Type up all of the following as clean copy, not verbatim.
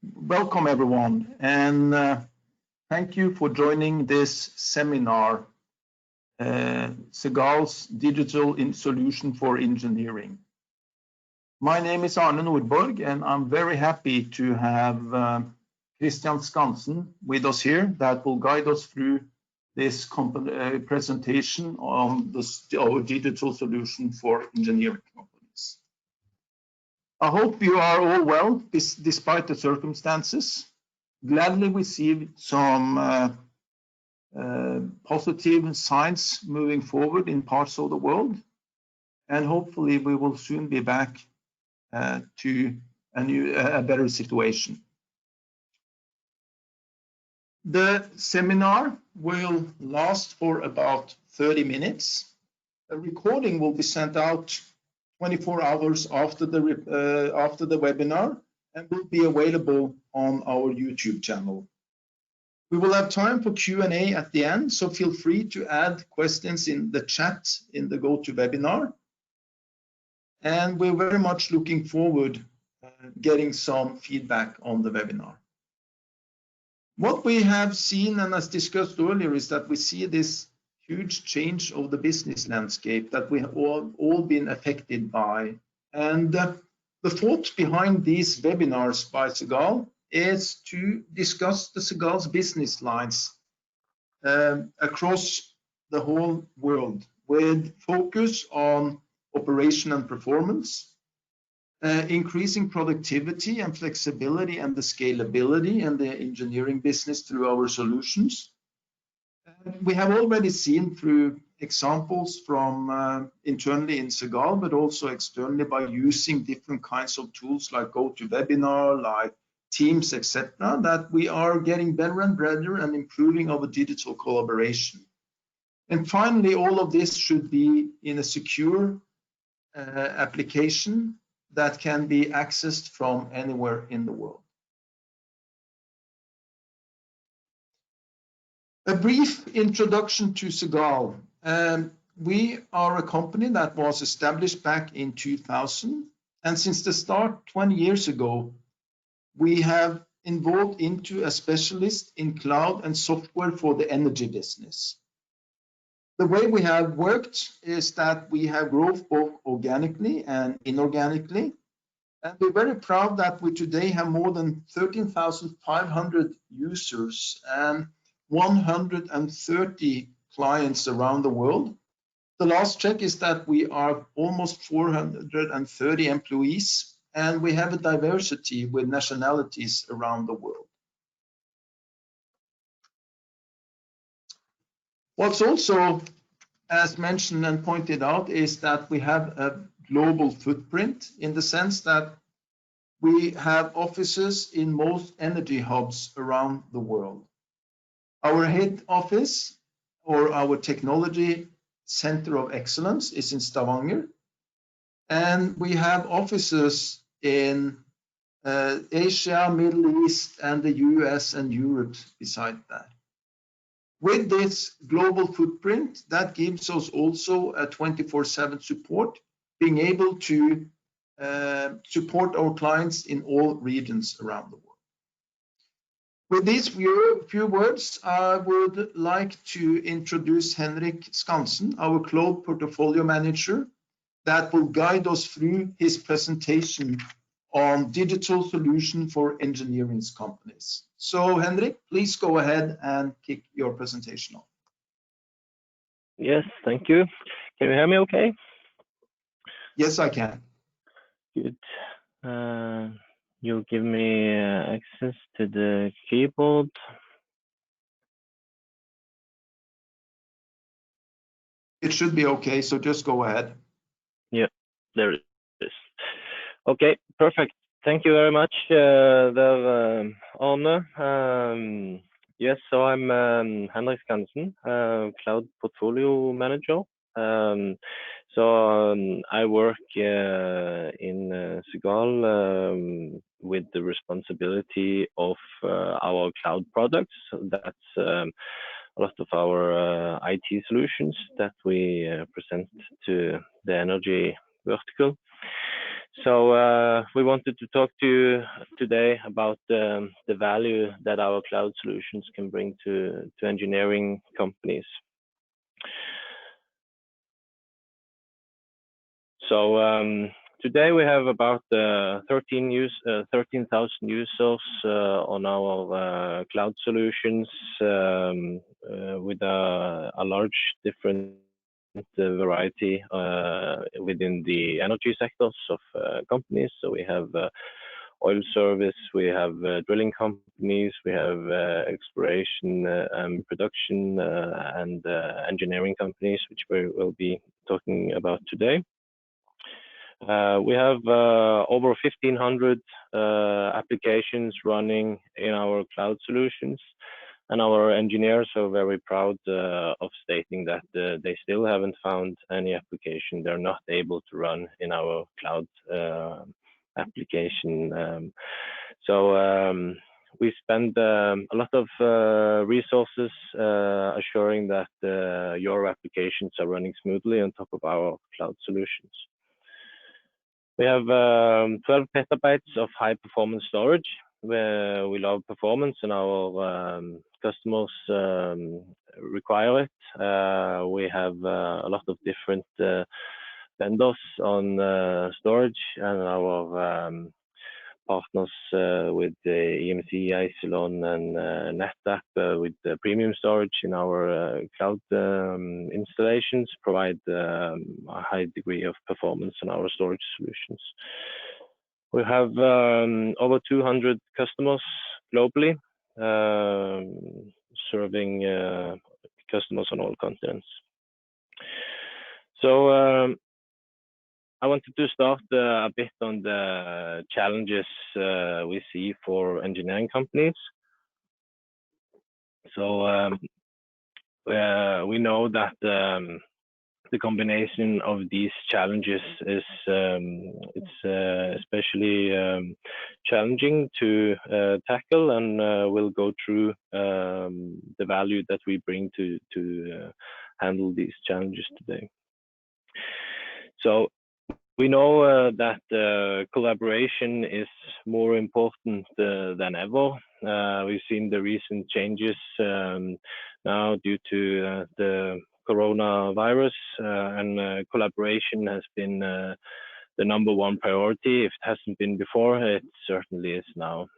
Welcome everyone, and thank you for joining this seminar, Cegal's Digital Solution for Engineering. My name is Arne Nordborg, and I'm very happy to have Christian Skansen with us here that will guide us through this presentation on our digital solution for engineering companies. I hope you are all well despite the circumstances. Gladly receive some positive signs moving forward in parts of the world, and hopefully we will soon be back to a better situation. The seminar will last for about 30 minutes. A recording will be sent out 24 hours after the webinar and will be available on our YouTube channel. We will have time for Q&A at the end, so feel free to add questions in the chat in the GoToWebinar. And we're very much looking forward getting some feedback on the webinar. What we have seen, and as discussed earlier, is that we see this huge change of the business landscape that we have all been affected by. And the thought behind these webinars by Cegal is to discuss the Cegal's business lines across the whole world, with focus on operation and performance, increasing productivity and flexibility and the scalability and the engineering business through our solutions. We have already seen through examples from internally in Cegal, but also externally by using different kinds of tools like GoToWebinar, like Teams, etc., that we are getting better and better and improving our digital collaboration. And finally, all of this should be in a secure application that can be accessed from anywhere in the world. A brief introduction to Cegal. We are a company that was established back in 2000, and since the start 20 years ago, we have evolved into a specialist in cloud and software for the energy business. The way we have worked is that we have grown both organically and inorganically. And we're very proud that we today have more than 13,500 users and 130 clients around the world. The last check is that we are almost 430 employees, and we have a diversity with nationalities around the world. What's also, as mentioned and pointed out, is that we have a global footprint in the sense that we have offices in most energy hubs around the world. Our head office, or our technology center of excellence, is in Stavanger, and we have offices in Asia, Middle East, and the US and Europe beside that. With this global footprint, that gives us also a 24/7 support, being able to support our clients in all regions around the world. With these few words, I would like to introduce Henrik Skansen, our Cloud Portfolio Manager, that will guide us through his presentation on digital solution for engineering companies. So Henrik, please go ahead and kick your presentation off. Yes, thank you. Can you hear me okay? Yes, I can. Good. You'll give me access to the keyboard. It should be okay, so just go ahead. Yeah, there it is. Okay, perfect. Thank you very much, Arne. Yes, so I'm Henrik Skansen, Cloud Portfolio Manager. I work in Cegal with the responsibility of our cloud products. That's a lot of our IT solutions that we present to the energy vertical. So we wanted to talk to you today about the value that our cloud solutions can bring to engineering companies. So today we have about 13,000 users on our cloud solutions with a large different variety within the energy sectors of companies. So we have oil service, we have drilling companies, we have exploration and production and engineering companies, which we will be talking about today. We have over 1,500 applications running in our cloud solutions, and our engineers are very proud of stating that they still haven't found any application they're not able to run in our cloud application. So we spend a lot of resources assuring that your applications are running smoothly on top of our cloud solutions. We have 12 petabytes of high performance storage. We love performance and our customers require it. We have a lot of different vendors on storage, and our partners with the EMC, Isilon, and NetApp with the premium storage in our cloud installations provide a high degree of performance in our storage solutions. We have over 200 customers globally, serving customers on all continents. So I wanted to start a bit on the challenges we see for engineering companies. So we know that the combination of these challenges is it's especially challenging to tackle, and we'll go through the value that we bring to handle these challenges today. So we know that collaboration is more important than ever. We've seen the recent changes now due to the coronavirus, and collaboration has been the number one priority. If it hasn't been before, it certainly is now.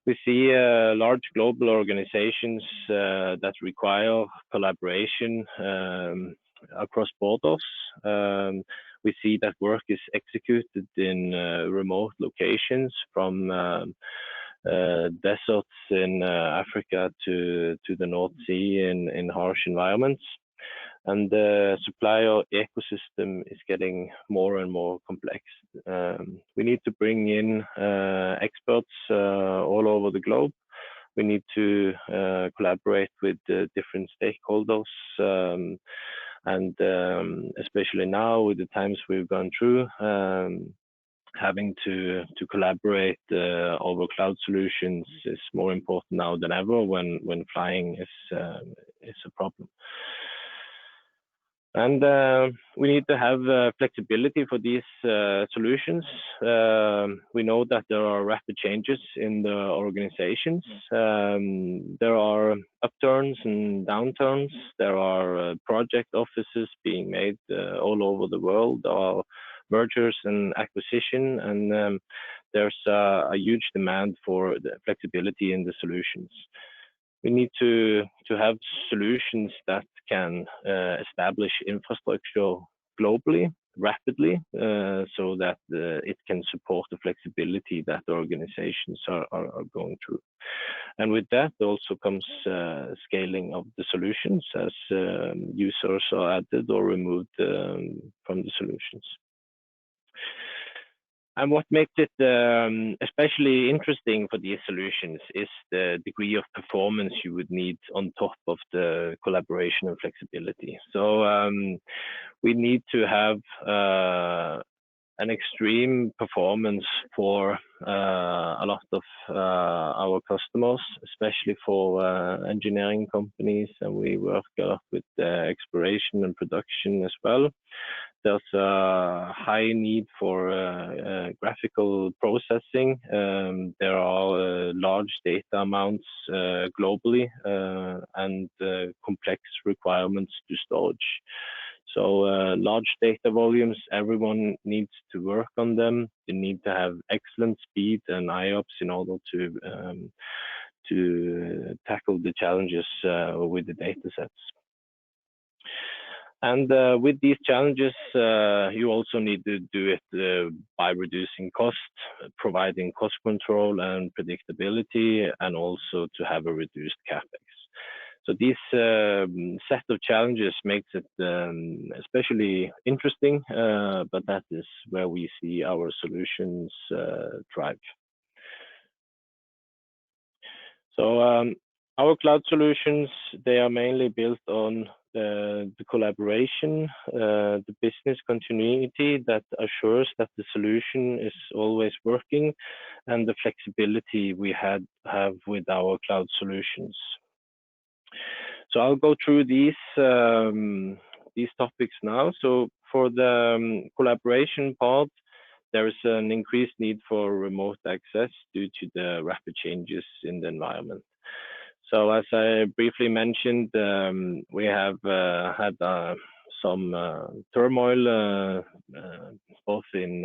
We see large global organizations that require collaboration across borders. We see that work is executed in remote locations, from deserts in Africa to the North Sea in harsh environments. And the supplier ecosystem is getting more and more complex. We need to bring in experts all over the globe. We need to collaborate with different stakeholders, and especially now with the times we've gone through, having to collaborate over cloud solutions is more important now than ever when flying is a problem. And we need to have flexibility for these solutions. We know that there are rapid changes in the organizations. There are upturns and downturns. There are project offices being made all over the world. There are mergers and acquisition, and there's a huge demand for the flexibility in the solutions. We need to have solutions that can establish infrastructure globally, rapidly, so that it can support the flexibility that the organizations are going through. And with that also comes scaling of the solutions as users are added or removed from the solutions. And what makes it especially interesting for these solutions is the degree of performance you would need on top of the collaboration and flexibility. So we need to have an extreme performance for a lot of our customers, especially for engineering companies, and we work a lot with exploration and production as well. There's a high need for graphical processing. There are large data amounts globally and complex requirements to storage. So large data volumes, everyone needs to work on them. You need to have excellent speed and IOPS in order to tackle the challenges with the data sets. And with these challenges, you also need to do it by reducing cost, providing cost control and predictability, and also to have a reduced capex. So this set of challenges makes it especially interesting, but that is where we see our solutions thrive. So our cloud solutions, they are mainly built on the collaboration, the business continuity that assures that the solution is always working, and the flexibility we have with our cloud solutions. So I'll go through these topics now. So for the collaboration part, there is an increased need for remote access due to the rapid changes in the environment. So as I briefly mentioned, we have had some turmoil both in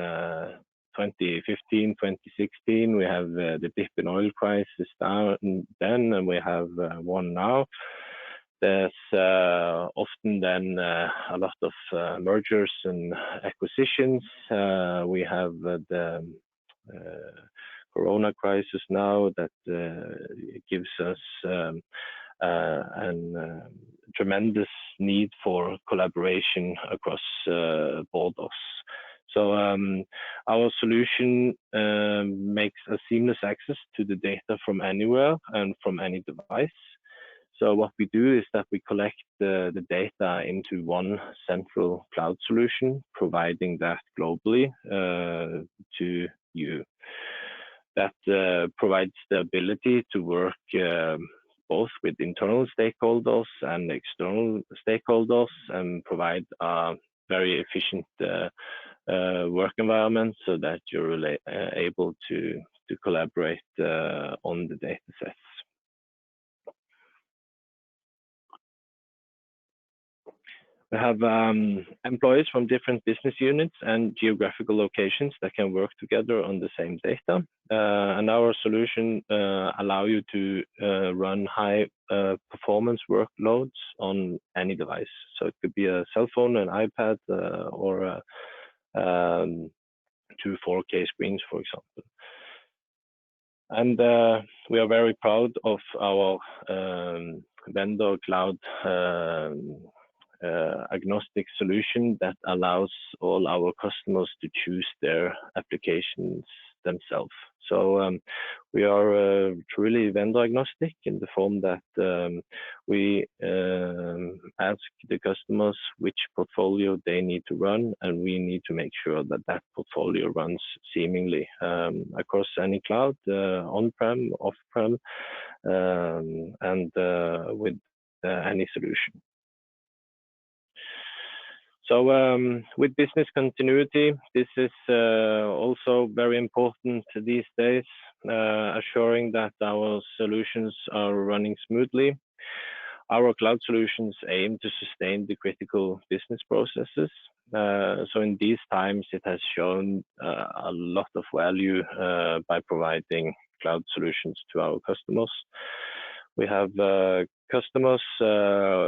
2015, 2016. We have the dip in oil prices then, and we have one now. There's often then a lot of mergers and acquisitions. We have the Corona crisis now that gives us a tremendous need for collaboration across borders. So our solution makes a seamless access to the data from anywhere and from any device. So what we do is that we collect the data into one central cloud solution, providing that globally to you. That provides the ability to work both with internal stakeholders and external stakeholders, and provide a very efficient work environment so that you're able to collaborate on the data sets. We have employees from different business units and geographical locations that can work together on the same data. And our solution allow you to run high performance workloads on any device. So it could be a cell phone, an iPad, or two 4K screens, for example. And we are very proud of our vendor cloud agnostic solution that allows all our customers to choose their applications themselves. So we are truly vendor agnostic in the form that we ask the customers which portfolio they need to run, and we need to make sure that that portfolio runs seamlessly across any cloud, on-prem, off-prem, and with any solution. So with business continuity, this is also very important these days, assuring that our solutions are running smoothly. Our cloud solutions aim to sustain the critical business processes. So in these times, it has shown a lot of value by providing cloud solutions to our customers. We have customers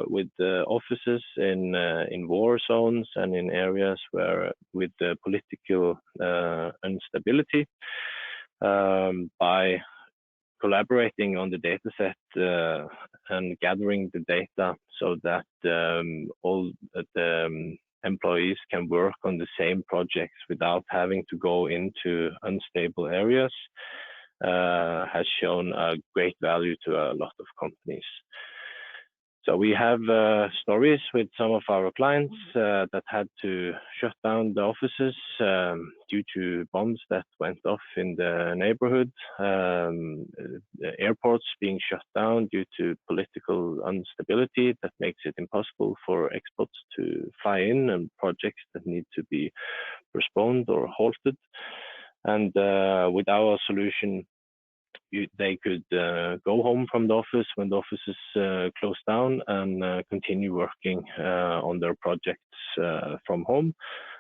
with offices in war zones and in areas where with the political instability. By collaborating on the data set and gathering the data so that all the employees can work on the same projects without having to go into unstable areas, has shown a great value to a lot of companies. So we have stories with some of our clients that had to shut down the offices due to bombs that went off in the neighborhood, the airports being shut down due to political instability that makes it impossible for exports to fly in, and projects that need to be postponed or halted. And with our solution, they could go home from the office when the office is closed down and continue working on their projects from home,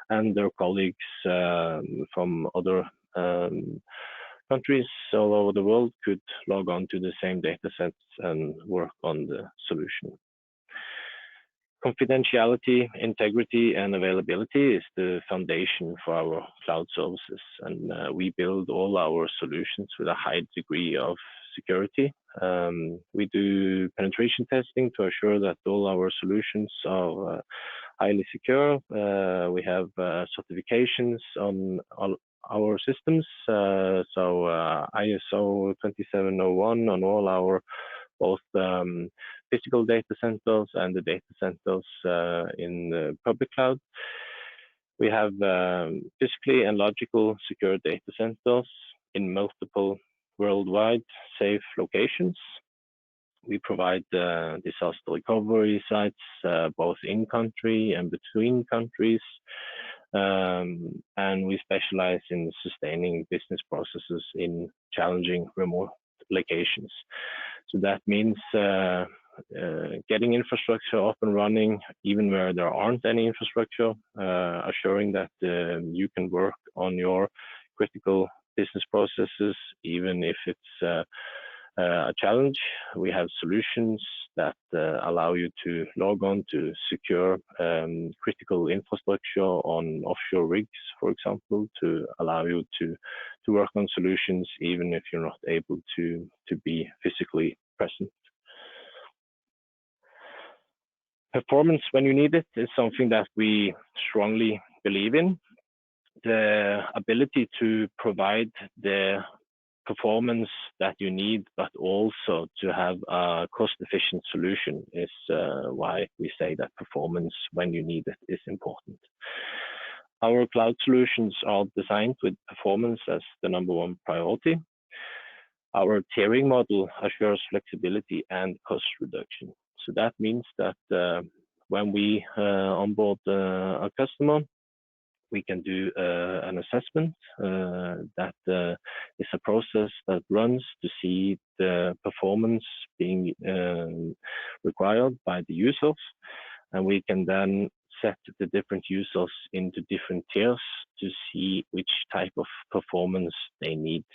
and their colleagues from other countries all over the world could log on to the same data sets and work on the solution. Confidentiality, integrity, and availability is the foundation for our cloud services, and we build all our solutions with a high degree of security. We do penetration testing to assure that all our solutions are highly secure. We have certifications on all our systems, so ISO 27001 on all our both physical data centers and the data centers in the public cloud. We have physically and logical secure data centers in multiple worldwide safe locations. We provide disaster recovery sites both in country and between countries. And we specialize in sustaining business processes in challenging remote locations. So that means getting infrastructure up and running, even where there aren't any infrastructure, assuring that you can work on your critical business processes, even if it's a challenge. We have solutions that allow you to log on to secure critical infrastructure on offshore rigs, for example, to allow you to work on solutions even if you're not able to be physically present. Performance when you need it is something that we strongly believe in. The ability to provide the performance that you need, but also to have a cost-efficient solution is why we say that performance when you need it is important. Our cloud solutions are designed with performance as the #1 priority. Our tiering model assures flexibility and cost reduction. So that means that when we onboard a customer, we can do an assessment that is a process that runs to see the performance being required by the users. And we can then set the different users into different tiers to see which type of performance they need.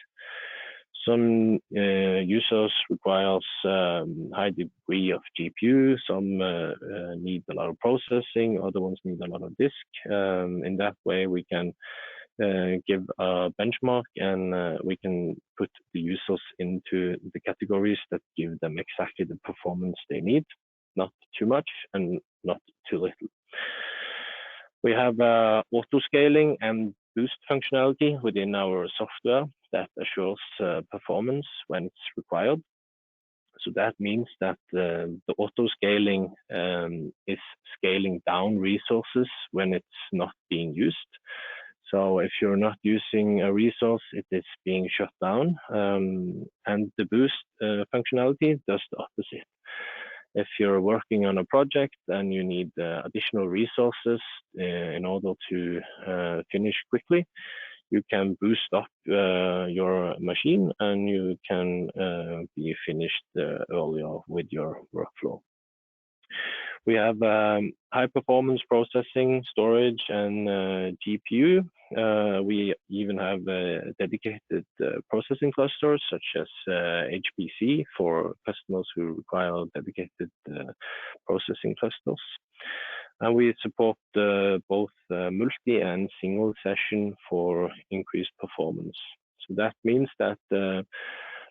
Some users requires high degree of GPU, some need a lot of processing, other ones need a lot of disk. In that way, we can give a benchmark and we can put the users into the categories that give them exactly the performance they need, not too much and not too little. We have auto scaling and boost functionality within our software that assures performance when it's required. So that means that the auto scaling is scaling down resources when it's not being used. So if you're not using a resource, it is being shut down. And the boost functionality does the opposite. If you're working on a project and you need additional resources in order to finish quickly, you can boost up your machine and you can be finished earlier with your workflow. We have high performance processing, storage, and GPU. We even have dedicated processing clusters such as HPC for customers who require dedicated processing clusters. And we support both multi and single session for increased performance. So that means that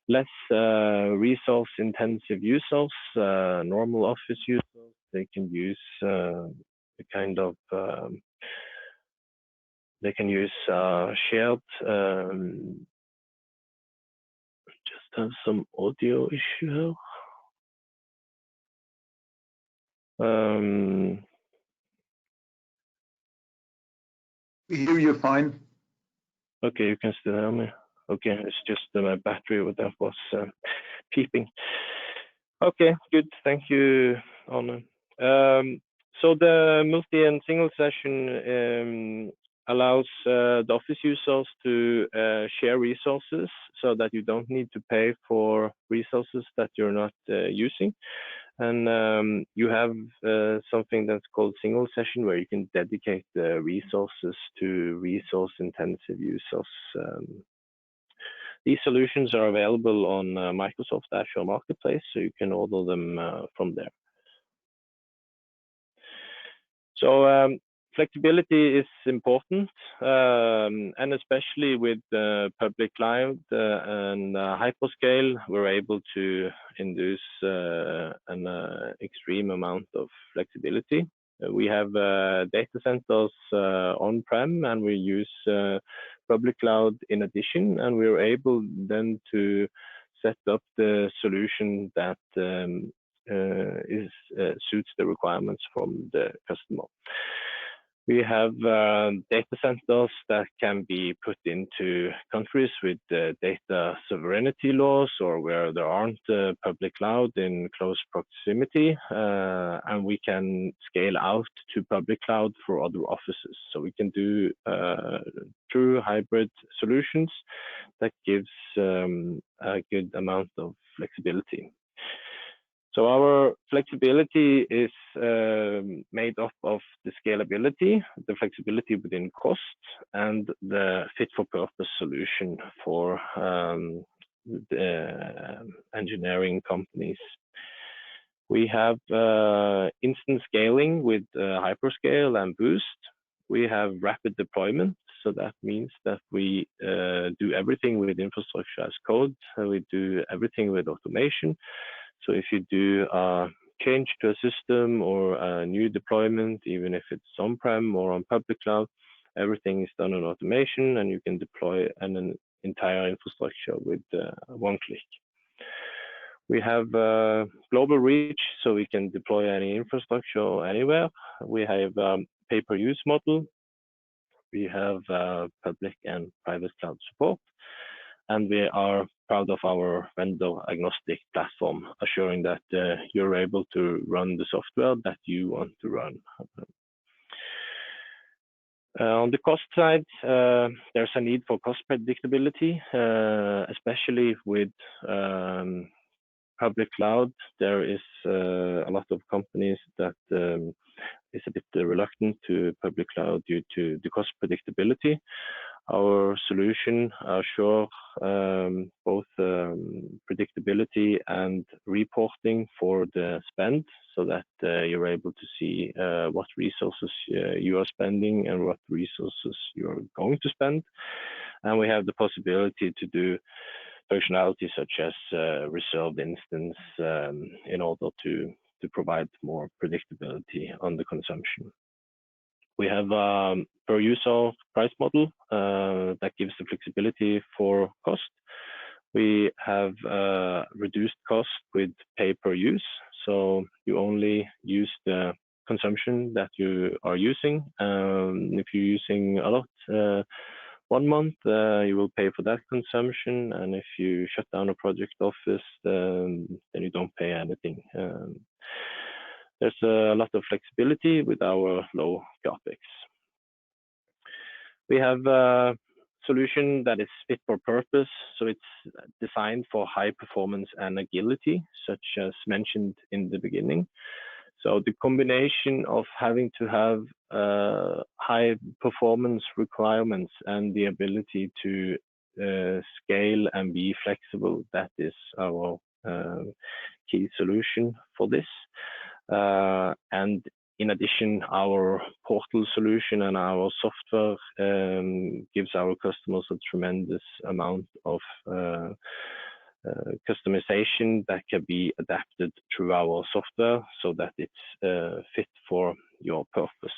less resource intensive users, normal office users, they can use shared, just have some audio issue here. We hear you fine. Okay, you can still hear me. Okay, it's just my battery that was peeping. Okay, good. Thank you, Arne. So the multi and single session allows the office users to share resources so that you don't need to pay for resources that you're not using. And you have something that's called single session, where you can dedicate the resources to resource-intensive users. These solutions are available on Microsoft Azure Marketplace, so you can order them from there. So flexibility is important, and especially with public cloud and hyperscale, we're able to induce an extreme amount of flexibility. We have data centers on-prem, and we use public cloud in addition, and we're able then to set up the solution that suits the requirements from the customer. We have data centers that can be put into countries with data sovereignty laws, or where there aren't public cloud in close proximity, and we can scale out to public cloud for other offices. So we can do true hybrid solutions that gives a good amount of flexibility. So our flexibility is made up of the scalability, the flexibility within cost, and the fit-for-purpose solution for the engineering companies. We have instant scaling with Hyperscale and Boost. We have rapid deployment, so that means that we do everything with infrastructure as code. We do everything with automation. So if you do a change to a system or a new deployment, even if it's on-prem or on public cloud, everything is done on automation, and you can deploy an entire infrastructure with one click. We have global reach, so we can deploy any infrastructure anywhere. We have pay-per-use model. We have public and private cloud support. And we are proud of our vendor agnostic platform, assuring that you're able to run the software that you want to run. On the cost side, there's a need for cost predictability, especially with public cloud. There is a lot of companies that is a bit reluctant to public cloud due to the cost predictability. Our solution assures both predictability and reporting for the spend, so that you're able to see what resources you are spending and what resources you're going to spend. And we have the possibility to do functionality such as reserved instance in order to provide more predictability on the consumption. We have a per user price model that gives the flexibility for cost. We have reduced cost with pay per use. So you only use the consumption that you are using. If you're using a lot 1 month, you will pay for that consumption. And if you shut down a project office, then you don't pay anything. There's a lot of flexibility with our low CapEx. We have a solution that is fit for purpose, so it's designed for high performance and agility, such as mentioned in the beginning. So the combination of having to have high performance requirements and the ability to scale and be flexible, that is our key solution for this. And in addition, our portal solution and our software gives our customers a tremendous amount of customization that can be adapted through our software, so that it's fit for your purpose.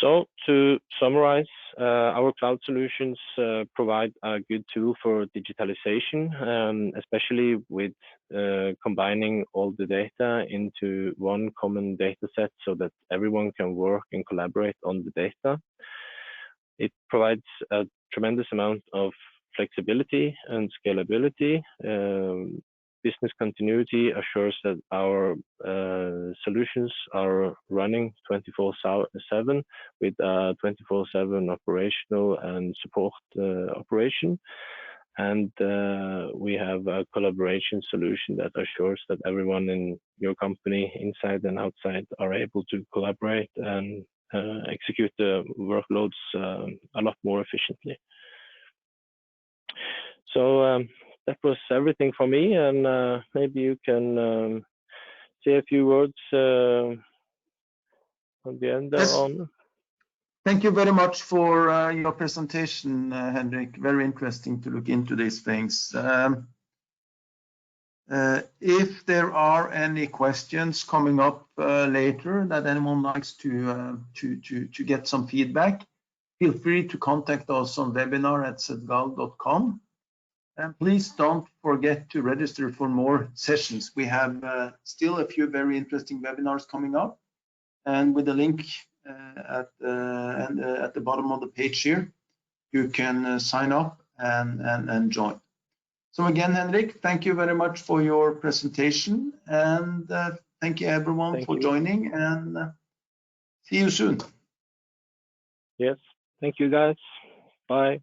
So to summarize, our cloud solutions provide a good tool for digitalization, especially with combining all the data into one common data set so that everyone can work and collaborate on the data. It provides a tremendous amount of flexibility and scalability. Business continuity assures that our solutions are running 24/7 with a 24/7 operational and support operation. And we have a collaboration solution that assures that everyone in your company, inside and outside, are able to collaborate and execute the workloads a lot more efficiently. So that was everything for me, and maybe you can say a few words on the end there. Yes. On. Thank you very much for your presentation, Henrik. Very interesting to look into these things. If there are any questions coming up later that anyone likes to get some feedback, feel free to contact us on webinar@cegal.com. And please don't forget to register for more sessions. We have still a few very interesting webinars coming up, and with the link at the bottom of the page here, you can sign up and join. So again, Henrik, thank you very much for your presentation, and thank you everyone for joining, and see you soon. Yes, thank you guys. Bye.